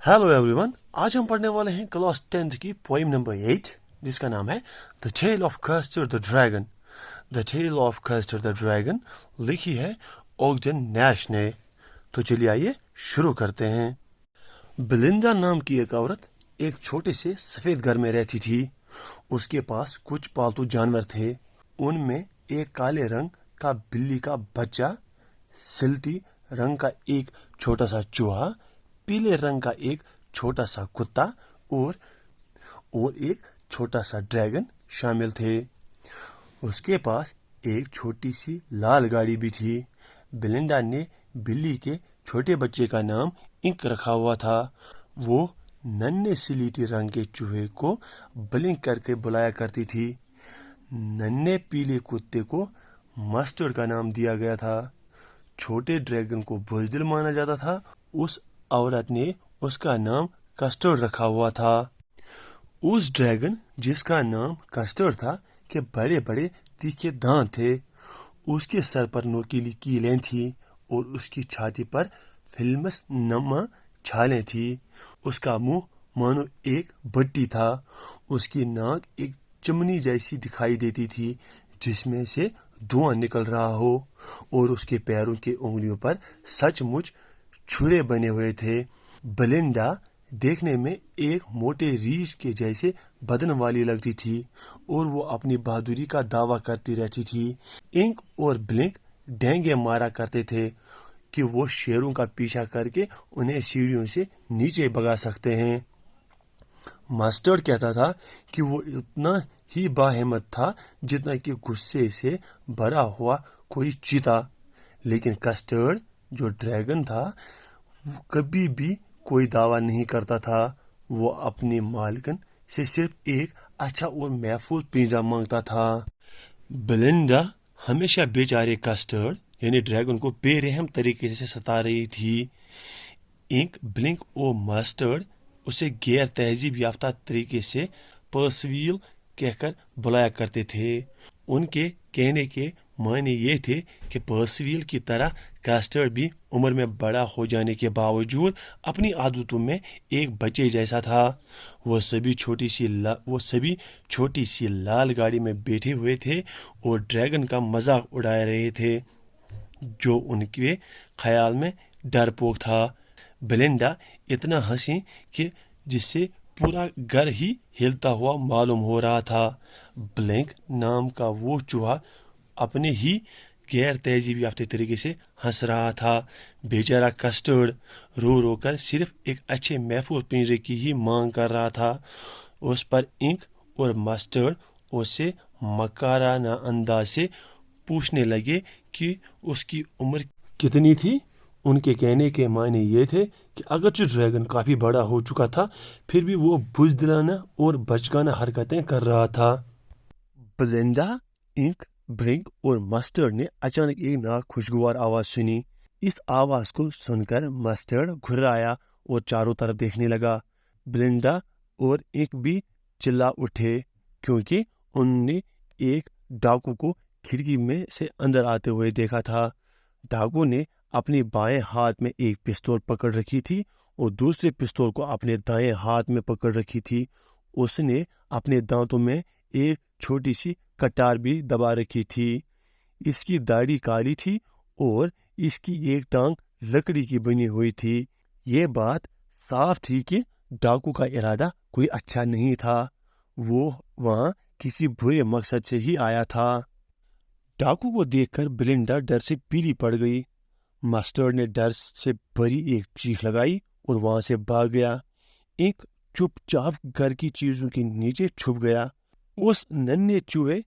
Hello everyone, आज हम पढ़ने वाले हैं क्लास 10th की पोइम नंबर 8 जिसका नाम है the tale of Custard the dragon. The tale of Custard the dragon लिखी है ओगडेन नैश ने। तो चलिए आइए शुरू करते हैं। बेलिंडा नाम की एक औरत एक छोटे से सफेद घर में रहती थी। उसके पास कुछ पालतू जानवर थे। उनमें एक काले रंग का बिल्ली का बच्चा, सिल्टी रंग का एक छोटा सा चूहा, पीले रंग का एक छोटा सा कुत्ता और एक छोटा सा ड्रैगन शामिल थे। उसके पास एक छोटी सी लाल गाड़ी भी थी। बेलिंडा ने बिल्ली के छोटे बच्चे का नाम इंक रखा हुआ था। वो नन्हे सिलीटी रंग के चूहे को ब्लिंक करके बुलाया करती थी। नन्हे पीले कुत्ते को मस्टर्ड का नाम दिया गया था। छोटे ड्रैगन को बुज़दिल माना जाता था। उस औरत ने उसका नाम कस्टर्ड रखा हुआ था। उस ड्रैगन जिसका नाम कस्टर्ड था के बड़े बड़े तीखे दांत थे। उसके सर पर नोकीली कीलें थी और उसकी छाती पर फिल्मस नमा छालें थी। उसका मुंह मानो एक भट्टी था। उसकी नाक एक चिमनी जैसी दिखाई देती थी जिसमें से धुआं निकल रहा हो, और उसके पैरों के उंगलियों पर सचमुच छुरे बने हुए थे। बेलिंडा देखने में एक मोटे रीछ के जैसे बदन वाली लगती थी और वो अपनी बहादुरी का दावा करती रहती थी। इंक और ब्लिंक डेंगे मारा करते थे कि वो शेरों का पीछा करके उन्हें सीढ़ियों से नीचे भगा सकते हैं। मस्टर्ड कहता था कि वो इतना ही बाहिम्मत था जितना कि गुस्से से भरा हुआ कोई चीता। लेकिन कस्टर्ड जो ड्रैगन था वो कभी भी कोई दावा नहीं करता था। वो अपनी मालकिन से सिर्फ एक अच्छा और महफूज पिंजरा मांगता था। बेलिंडा हमेशा बेचारे कस्टर्ड यानी ड्रैगन को बेरहम तरीके से सता रही थी। इंक, ब्लिंक और मस्टर्ड उसे गैर तहजीब याफ्ता तरीके से पर्सवील कहकर बुलाया करते थे। उनके कहने के मायने ये थे कि पर्सवील की तरह कस्टर्ड भी उम्र में बड़ा हो जाने के बावजूद अपनी आदतों में एक बच्चे जैसा था। वो सभी छोटी सी लाल गाड़ी में बैठे हुए थे और ड्रैगन का मजाक उड़ा रहे थे जो उनके ख्याल में डरपोक था। बेलिंडा इतना हंसी कि जिससे पूरा घर ही हिलता हुआ मालूम हो रहा था। ब्लिंक नाम का वो चूहा अपने ही गैर तहजीब याफ्ते तरीके से हंस रहा था। बेचारा कस्टर्ड रो रो कर सिर्फ एक अच्छे महफूज पिंजरे की ही मांग कर रहा था। उस पर इंक और मस्टर्ड उसे मकाराना अंदाज से पूछने लगे कि उसकी उम्र कितनी थी। उनके कहने के मायने ये थे कि अगरचे ड्रैगन काफ़ी बड़ा हो चुका था फिर भी वो बुज़दिलाना और बचकाना हरकतें कर रहा था। बेलिंडा, इंक, ब्लिंक और मस्टर्ड ने अचानक एक नाक खुशगवार आवाज़ सुनी। इस आवाज़ को सुनकर मस्टर्ड घुर्राया और चारों तरफ देखने लगा। बेलिंडा और इंक भी चिल्ला उठे क्योंकि उन्होंने एक डाकू को खिड़की में से अंदर आते हुए देखा था। डाकू ने अपने बाएं हाथ में एक पिस्तौल पकड़ रखी थी और दूसरे पिस्तौल को अपने दाएं हाथ में पकड़ रखी थी। उसने अपने दांतों में एक छोटी सी कटार भी दबा रखी थी। इसकी दाढ़ी काली थी और इसकी एक टांग लकड़ी की बनी हुई थी। ये बात साफ थी कि डाकू का इरादा कोई अच्छा नहीं था। वो वहां किसी बुरे मकसद से ही आया था। डाकू को देखकर बेलिंडा डर से पीली पड़ गई। मस्टर्ड ने डर से भरी एक चीख लगाई और वहां से भाग गया। एक चुपचाप घर की चीजों के नीचे छुप गया। उस नन्हे चूहे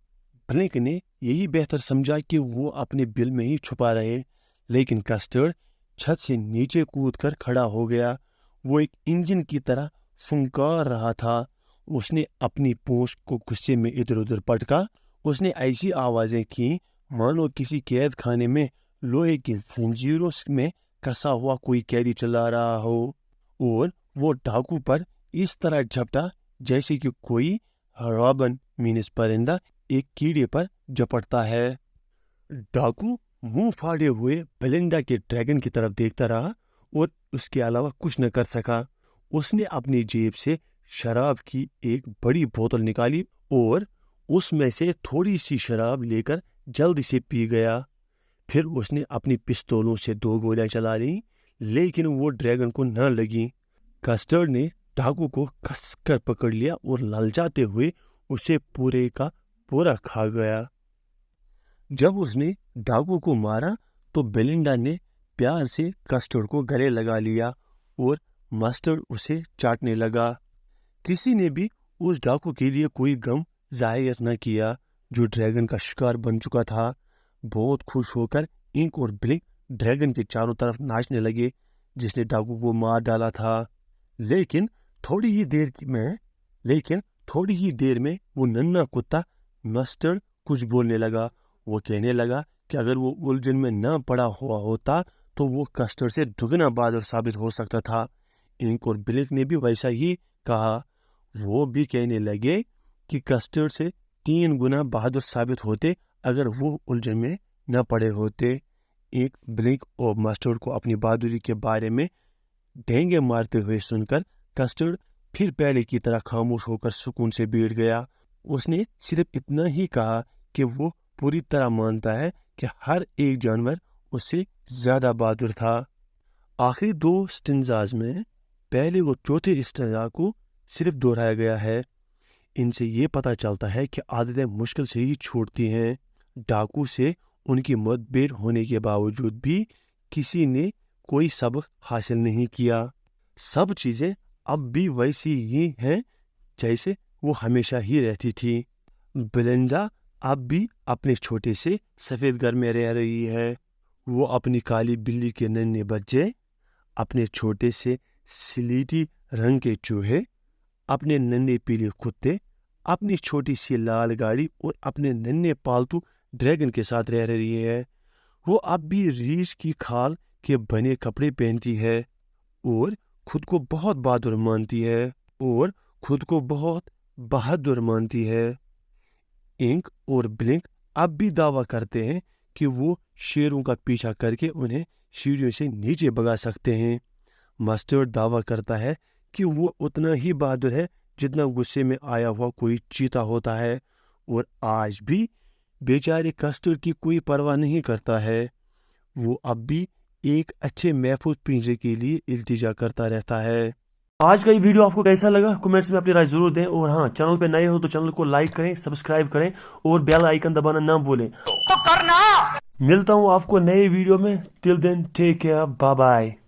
ब्लिंक ने यही बेहतर समझा कि वो अपने बिल में ही छुपा रहे, लेकिन कस्टर्ड छत से नीचे कूदकर खड़ा हो गया। वो एक इंजन की तरह फुंकार रहा था। उसने अपनी पूंछ को गुस्से में इधर उधर पटका। उसने ऐसी आवाजें की मानो किसी कैद खाने में लोहे की जंजीरों में कसा हुआ कोई कैदी चला रहा हो, और वो डाकू पर इस तरह झपटा जैसे कि कोई रॉबिन मीनस परिंदा एक कीड़े पर झपटता है। डाकू मुंह फाड़े हुए बेलिंडा के ड्रैगन की तरफ देखता रहा और उसके अलावा कुछ न कर सका। उसने अपनी जेब से शराब की एक बड़ी बोतल निकाली और उसमें से थोड़ी सी शराब लेकर जल्दी से पी गया। फिर उसने अपनी पिस्तौलों से 2 गोलियां चला ली, लेकिन वो ड्रैगन को न लगी। कस्टर्ड ने डाकू को कसकर पकड़ लिया और ललचाते हुए उसे पूरे का पूरा खा गया। जब उसने डाकू को मारा तो बेलिंडा ने प्यार से कस्टर्ड को गले लगा लिया और मस्टर्ड उसे चाटने लगा। किसी ने भी उस डाकू के लिए कोई गम जाहिर न किया जो ड्रैगन का शिकार बन चुका था। बहुत खुश होकर इंक और ब्लिंक ड्रैगन के चारों तरफ नाचने लगे जिसने डाकू को मार डाला था। लेकिन थोड़ी ही देर में वो नन्हा कुत्ता मस्टर्ड कुछ बोलने लगा। वो कहने लगा कि अगर वो उलझन में न पड़ा हुआ होता तो वो कस्टर्ड से दुगना बहादुर साबित हो सकता था। इंक और ब्लिंक ने भी वैसा ही कहा। वो भी कहने लगे कि कस्टर्ड से 3 गुना बहादुर साबित होते अगर वो उलझन में न पड़े होते। इंक, ब्लिंक और मस्टर्ड को अपनी बहादुरी के बारे में ढेंगे मारते हुए सुनकर कस्टर्ड फिर पहले की तरह खामोश होकर सुकून से बैठ गया। उसने सिर्फ इतना ही कहा कि वो पूरी तरह मानता है कि हर एक जानवर उससे ज्यादा बहादुर था। आखिरी 2 स्टिंजाज में पहले और चौथे स्टिंजा को सिर्फ दोहराया गया है। इनसे ये पता चलता है कि आदतें मुश्किल से ही छूटती हैं। डाकू से उनकी मतभेद होने के बावजूद भी किसी ने कोई सबक हासिल नहीं किया। सब चीजें अब भी वैसी ही हैं जैसे वो हमेशा ही रहती थी। बेलिंडा अब भी अपने छोटे से सफेद घर में रह रही है। वो अपनी काली बिल्ली के नन्हे बच्चे, अपने छोटे से स्लेटी रंग के चूहे, अपने नन्हे पीले कुत्ते, अपनी छोटी सी लाल गाड़ी और अपने नन्हे पालतू ड्रैगन के साथ रह रही है। वो अब भी रीछ की खाल के बने कपड़े पहनती है और खुद को बहुत बहादुर मानती है। इंक और ब्लिंक अब भी दावा करते हैं कि वो शेरों का पीछा करके उन्हें सीढ़ियों से नीचे भगा सकते हैं। मस्टर्ड दावा करता है कि वो उतना ही बहादुर है जितना गुस्से में आया हुआ कोई चीता होता है। और आज भी बेचारे कस्टर्ड की कोई परवाह नहीं करता है। वो अब भी एक अच्छे महफूज पिंजरे के लिए इल्तिजा करता रहता है। आज का ये वीडियो आपको कैसा लगा कमेंट्स में अपनी राय जरूर दें। और हाँ, चैनल पे नए हो तो चैनल को लाइक करें, सब्सक्राइब करें और बेल आइकन दबाना ना भूलें। तो करना। मिलता हूँ आपको नए वीडियो में। Till then take care, bye bye.